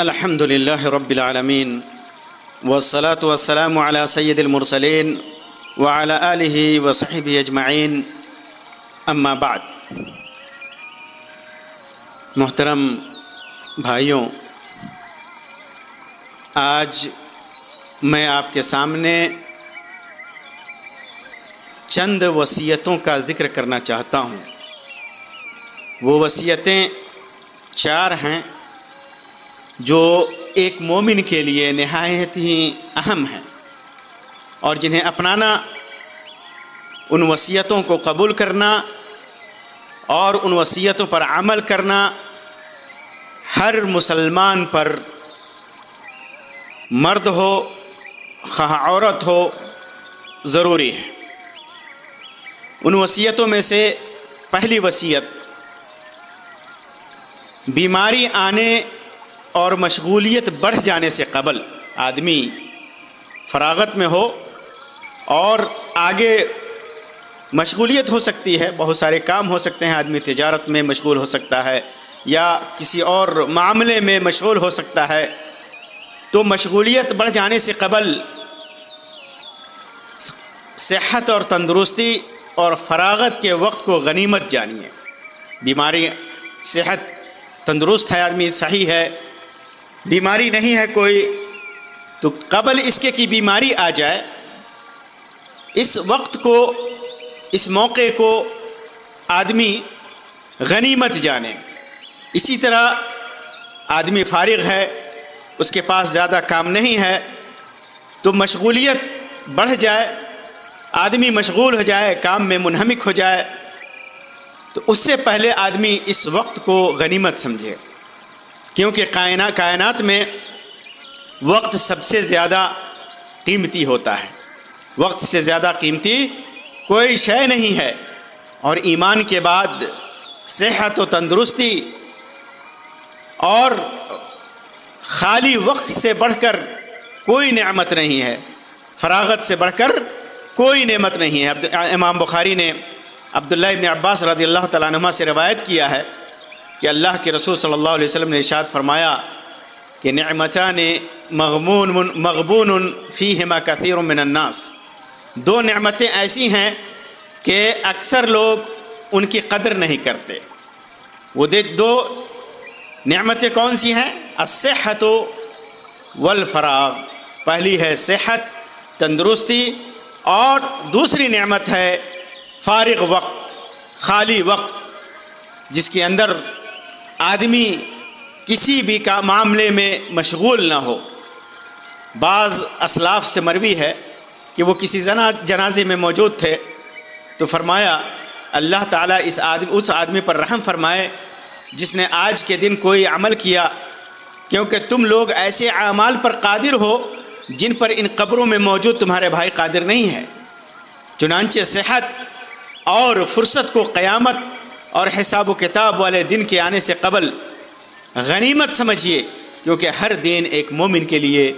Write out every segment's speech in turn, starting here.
الحمد لله رب العالمين والصلاة والسلام على سيد المرسلين وعلى آله وصحبه أجمعين اما بعد۔ محترم بھائیوں، آج میں آپ کے سامنے چند وصیتوں کا ذکر کرنا چاہتا ہوں۔ وہ وصیتیں 4 ہیں جو ایک مومن کے لیے نہایت ہی اہم ہیں، اور جنہیں اپنانا، ان وصیتوں کو قبول کرنا اور ان وصیتوں پر عمل کرنا ہر مسلمان پر، مرد ہو خواہ عورت ہو، ضروری ہے۔ ان وصیتوں میں سے پہلی وصیت، بیماری آنے اور مشغولیت بڑھ جانے سے قبل آدمی فراغت میں ہو، اور آگے مشغولیت ہو سکتی ہے، بہت سارے کام ہو سکتے ہیں، آدمی تجارت میں مشغول ہو سکتا ہے یا کسی اور معاملے میں مشغول ہو سکتا ہے، تو مشغولیت بڑھ جانے سے قبل صحت اور تندرستی اور فراغت کے وقت کو غنیمت جانیے۔ بیماری، صحت تندرست ہے، آدمی صحیح ہے، بیماری نہیں ہے کوئی، تو قبل اس کے کہ بیماری آ جائے، اس وقت کو، اس موقع کو آدمی غنیمت جانے۔ اسی طرح آدمی فارغ ہے، اس کے پاس زیادہ کام نہیں ہے، تو مشغولیت بڑھ جائے، آدمی مشغول ہو جائے، کام میں منہمک ہو جائے، تو اس سے پہلے آدمی اس وقت کو غنیمت سمجھے، کیونکہ کائنات میں وقت سب سے زیادہ قیمتی ہوتا ہے۔ وقت سے زیادہ قیمتی کوئی شے نہیں ہے، اور ایمان کے بعد صحت و تندرستی اور خالی وقت سے بڑھ کر کوئی نعمت نہیں ہے، فراغت سے بڑھ کر کوئی نعمت نہیں ہے۔ امام بخاری نے عبداللہ ابن عباس رضی اللہ تعالیٰ عنہما سے روایت کیا ہے کہ اللہ کے رسول صلی اللہ علیہ وسلم نے ارشاد فرمایا کہ نعمتان مغبون فیہما کثیر من الناس، 2 نعمتیں ایسی ہیں کہ اکثر لوگ ان کی قدر نہیں کرتے۔ وہ 2 نعمتیں کون سی ہیں؟ الصحت والفراغ، پہلی ہے صحت، تندرستی، اور دوسری نعمت ہے فارغ وقت، خالی وقت، جس کے اندر آدمی کسی بھی معاملے میں مشغول نہ ہو۔ بعض اسلاف سے مروی ہے کہ وہ کسی جنازے میں موجود تھے، تو فرمایا اللہ تعالیٰ اس آدمی پر رحم فرمائے جس نے آج کے دن کوئی عمل کیا، کیونکہ تم لوگ ایسے اعمال پر قادر ہو جن پر ان قبروں میں موجود تمہارے بھائی قادر نہیں ہے۔ چنانچہ صحت اور فرصت کو قیامت اور حساب و کتاب والے دن کے آنے سے قبل غنیمت سمجھیے، کیونکہ ہر دن ایک مومن کے لیے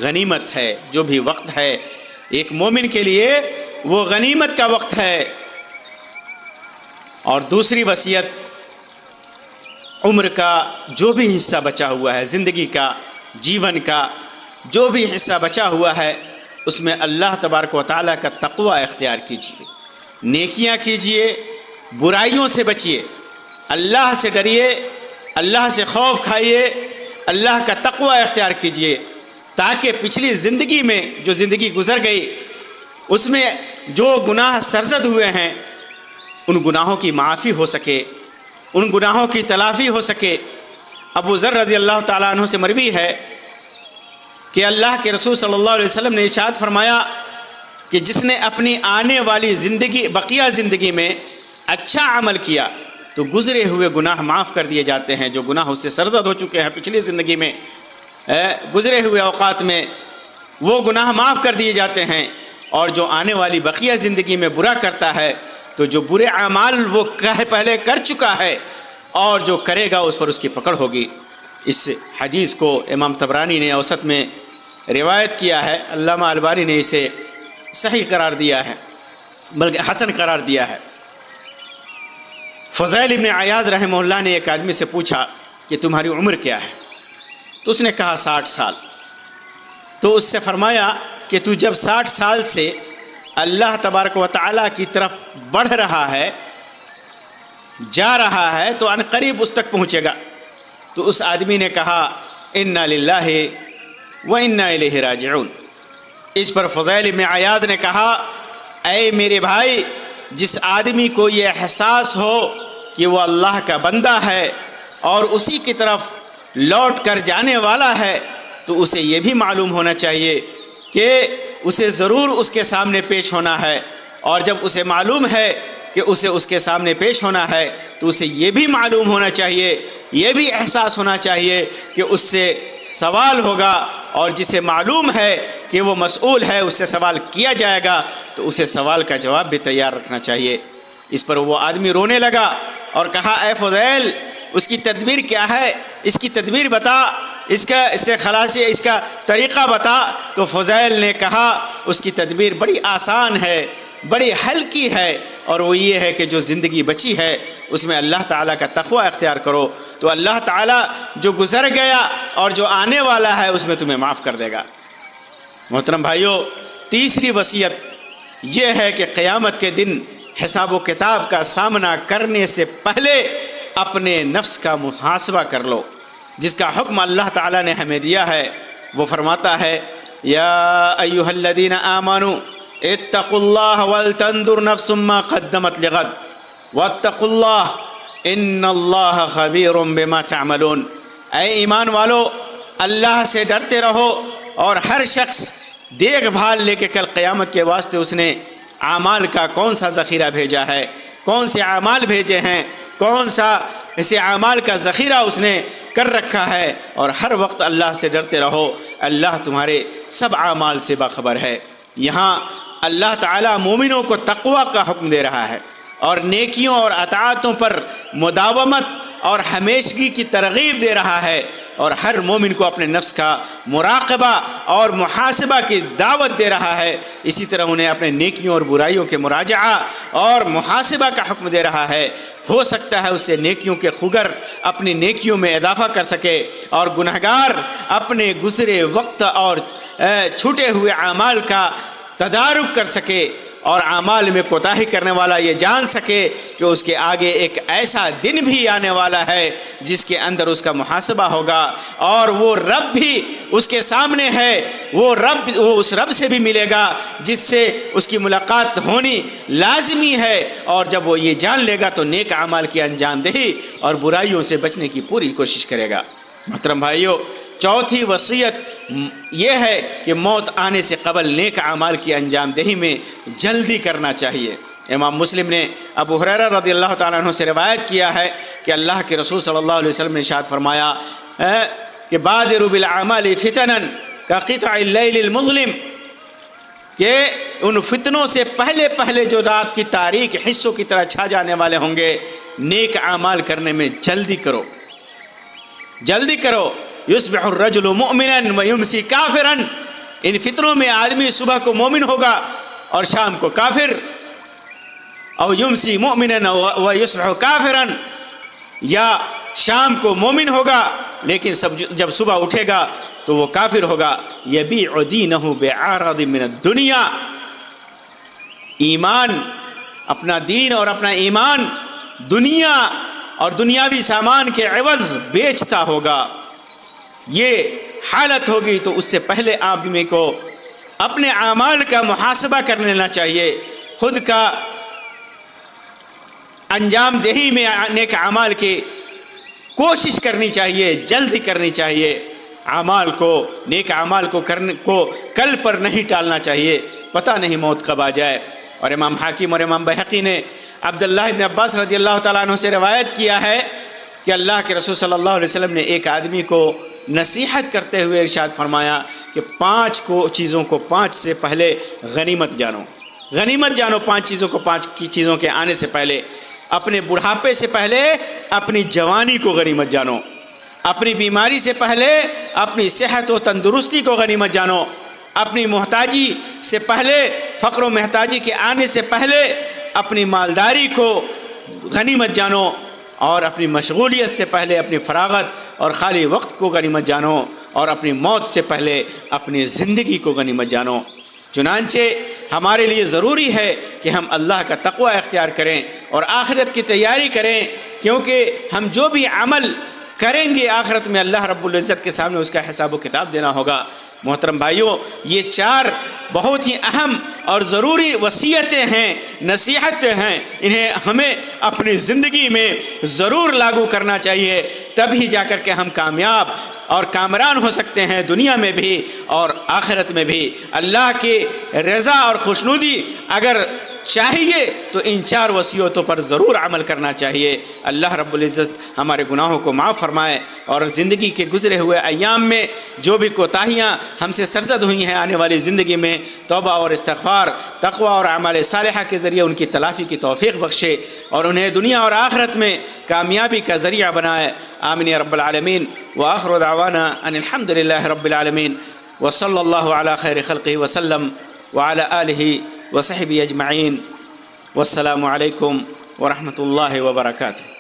غنیمت ہے۔ جو بھی وقت ہے ایک مومن کے لیے وہ غنیمت کا وقت ہے۔ اور دوسری وصیت، عمر کا جو بھی حصہ بچا ہوا ہے، زندگی کا، جیون کا جو بھی حصہ بچا ہوا ہے، اس میں اللہ تبارک و تعالیٰ کا تقوی اختیار کیجیے، نیکیاں کیجیے، برائیوں سے بچیے، اللہ سے ڈریے، اللہ سے خوف کھائیے، اللہ کا تقوی اختیار کیجیے، تاکہ پچھلی زندگی میں جو زندگی گزر گئی اس میں جو گناہ سرزد ہوئے ہیں، ان گناہوں کی معافی ہو سکے، ان گناہوں کی تلافی ہو سکے۔ ابو ذر رضی اللہ تعالیٰ عنہ سے مروی ہے کہ اللہ کے رسول صلی اللہ علیہ وسلم نے ارشاد فرمایا کہ جس نے اپنی آنے والی زندگی، بقیہ زندگی میں اچھا عمل کیا تو گزرے ہوئے گناہ معاف کر دیے جاتے ہیں۔ جو گناہ اس سے سرزد ہو چکے ہیں پچھلی زندگی میں، گزرے ہوئے اوقات میں، وہ گناہ معاف کر دیے جاتے ہیں، اور جو آنے والی بقیہ زندگی میں برا کرتا ہے تو جو برے اعمال وہ پہلے کر چکا ہے اور جو کرے گا اس پر اس کی پکڑ ہوگی۔ اس حدیث کو امام طبرانی نے اوسط میں روایت کیا ہے، علامہ البانی نے اسے صحیح قرار دیا ہے، بلکہ حسن قرار دیا ہے۔ فضیل ابن عیاض رحمہ اللہ نے ایک آدمی سے پوچھا کہ تمہاری عمر کیا ہے؟ تو اس نے کہا 60 سال. تو اس سے فرمایا کہ تو جب 60 سال سے اللہ تبارک و تعالیٰ کی طرف بڑھ رہا ہے، جا رہا ہے، تو ان قریب اس تک پہنچے گا. تو اس آدمی نے کہا انا للہ و انا الیہ راجعون. اس پر فضیل بن عیاض نے کہا اے میرے بھائی، جس آدمی کو یہ احساس ہو کہ وہ اللہ کا بندہ ہے اور اسی کی طرف لوٹ کر جانے والا ہے، تو اسے یہ بھی معلوم ہونا چاہیے کہ اسے ضرور اس کے سامنے پیش ہونا ہے. اور جب اسے معلوم ہے کہ اسے اس کے سامنے پیش ہونا ہے تو اسے یہ بھی معلوم ہونا چاہیے، یہ بھی احساس ہونا چاہیے کہ اس سے سوال ہوگا، اور جسے معلوم ہے کہ وہ مسئول ہے، اس سے سوال کیا جائے گا، تو اسے سوال کا جواب بھی تیار رکھنا چاہیے. اس پر وہ آدمی رونے لگا اور کہا اے فضیل، اس کی تدبیر کیا ہے؟ اس کی تدبیر بتا، اس سے خلاصی، اس کا طریقہ بتا. تو فضیل نے کہا اس کی تدبیر بڑی آسان ہے، بڑی ہلکی ہے، اور وہ یہ ہے کہ جو زندگی بچی ہے اس میں اللہ تعالیٰ کا تقوی اختیار کرو، تو اللہ تعالیٰ جو گزر گیا اور جو آنے والا ہے اس میں تمہیں معاف کر دے گا. محترم بھائیو، تیسری وصیت یہ ہے کہ قیامت کے دن حساب و کتاب کا سامنا کرنے سے پہلے اپنے نفس کا محاسبہ کر لو، جس کا حکم اللہ تعالیٰ نے ہمیں دیا ہے. وہ فرماتا ہے یا ایھا الذین آمنوا اتقوا اللہ ولتنظر نفس ما قدمت لغد واتقوا اللہ ان اللہ خبیر بما تعملون. اے ایمان والو، اللہ سے ڈرتے رہو، اور ہر شخص دیکھ بھال لے کے کل قیامت کے واسطے اس نے اعمال کا کون سا ذخیرہ بھیجا ہے، کون سے اعمال بھیجے ہیں، کون سا اسے اعمال کا ذخیرہ اس نے کر رکھا ہے. اور ہر وقت اللہ سے ڈرتے رہو، اللہ تمہارے سب اعمال سے باخبر ہے. یہاں اللہ تعالیٰ مومنوں کو تقوی کا حکم دے رہا ہے اور نیکیوں اور اطاعتوں پر مداومت اور ہمیشگی کی ترغیب دے رہا ہے، اور ہر مومن کو اپنے نفس کا مراقبہ اور محاسبہ کی دعوت دے رہا ہے. اسی طرح انہیں اپنے نیکیوں اور برائیوں کے مراجعہ اور محاسبہ کا حکم دے رہا ہے. ہو سکتا ہے اس سے نیکیوں کے خگر اپنی نیکیوں میں اضافہ کر سکے، اور گنہگار اپنے گزرے وقت اور چھوٹے ہوئے اعمال کا تدارک کر سکے، اور اعمال میں کوتاہی کرنے والا یہ جان سکے کہ اس کے آگے ایک ایسا دن بھی آنے والا ہے جس کے اندر اس کا محاسبہ ہوگا، اور وہ رب بھی اس کے سامنے ہے. وہ اس رب سے بھی ملے گا جس سے اس کی ملاقات ہونی لازمی ہے. اور جب وہ یہ جان لے گا تو نیک اعمال کی انجام دہی اور برائیوں سے بچنے کی پوری کوشش کرے گا. محترم بھائیو، چوتھی وصیت یہ ہے کہ موت آنے سے قبل نیک اعمال کی انجام دہی میں جلدی کرنا چاہیے. امام مسلم نے ابو ہریرہ رضی اللہ تعالیٰ عنہ سے روایت کیا ہے کہ اللہ کے رسول صلی اللہ علیہ وسلم نے ارشاد فرمایا کہ بادروا بالاعمال فتنا کقطع اللیل المظلم، کہ ان فتنوں سے پہلے جو رات کی تاریک حصوں کی طرح چھا جانے والے ہوں گے، نیک اعمال کرنے میں جلدی کرو، جلدی کرو. یصبح الرجل مؤمنا ویمسی کافرا، ان فتنوں میں آدمی صبح کو مومن ہوگا اور شام کو کافر، او یمسی مؤمنا ویصبح کافرا، یا شام کو مومن ہوگا لیکن جب صبح اٹھے گا تو وہ کافر ہوگا. یبیع دینہ بعرض من الدنیا، ایمان، اپنا دین اور اپنا ایمان دنیا اور دنیاوی سامان کے عوض بیچتا ہوگا. یہ حالت ہوگی تو اس سے پہلے آدمی کو اپنے اعمال کا محاسبہ کر لینا چاہیے، خود کا انجام دہی میں نیک اعمال کی کوشش کرنی چاہیے، جلدی کرنی چاہیے. اعمال کو، نیک اعمال کو کرنے کو کل پر نہیں ٹالنا چاہیے، پتہ نہیں موت کب آ جائے. اور امام حاکم اور امام بہقی نے عبداللہ ابن عباس رضی اللہ تعالیٰ عنہ سے روایت کیا ہے کہ اللہ کے رسول صلی اللہ علیہ وسلم نے ایک آدمی کو نصیحت کرتے ہوئے ارشاد فرمایا کہ 5 چیزوں کو 5 سے پہلے غنیمت جانو، غنیمت جانو 5 چیزوں کو 5 کی چیزوں کے آنے سے پہلے. اپنے بڑھاپے سے پہلے اپنی جوانی کو غنیمت جانو، اپنی بیماری سے پہلے اپنی صحت و تندرستی کو غنیمت جانو، اپنی محتاجی سے پہلے، فقر و محتاجی کے آنے سے پہلے اپنی مالداری کو غنیمت جانو، اور اپنی مشغولیت سے پہلے اپنی فراغت اور خالی وقت کو غنیمت جانو اور اپنی موت سے پہلے اپنی زندگی کو غنیمت جانو۔ چنانچہ ہمارے لیے ضروری ہے کہ ہم اللہ کا تقوی اختیار کریں اور آخرت کی تیاری کریں، کیونکہ ہم جو بھی عمل کریں گے آخرت میں اللہ رب العزت کے سامنے اس کا حساب و کتاب دینا ہوگا۔ محترم بھائیوں، یہ 4 بہت ہی اہم اور ضروری وصیتیں ہیں، نصیحتیں ہیں، انہیں ہمیں اپنی زندگی میں ضرور لاگو کرنا چاہیے، تبھی جا کر کے ہم کامیاب اور کامران ہو سکتے ہیں، دنیا میں بھی اور آخرت میں بھی۔ اللہ کی رضا اور خوشنودی اگر چاہیے تو ان 4 وصیتوں پر ضرور عمل کرنا چاہیے۔ اللہ رب العزت ہمارے گناہوں کو معاف فرمائے اور زندگی کے گزرے ہوئے ایام میں جو بھی کوتاہیاں ہم سے سرزد ہوئی ہیں آنے والی زندگی میں توبہ اور استغفار، تقوی اور اعمال صالحہ کے ذریعے ان کی تلافی کی توفیق بخشے اور انہیں دنیا اور آخرت میں کامیابی کا ذریعہ بنائے۔ آمین یا رب العالمین۔ وآخر دعوانا ان الحمد للہ رب العالمین، وصلی اللہ علی خیر خلقہ وسلم وعلی آلہ وصحبہ اجمعین، والسلام علیکم ورحمۃ اللہ وبرکاتہ۔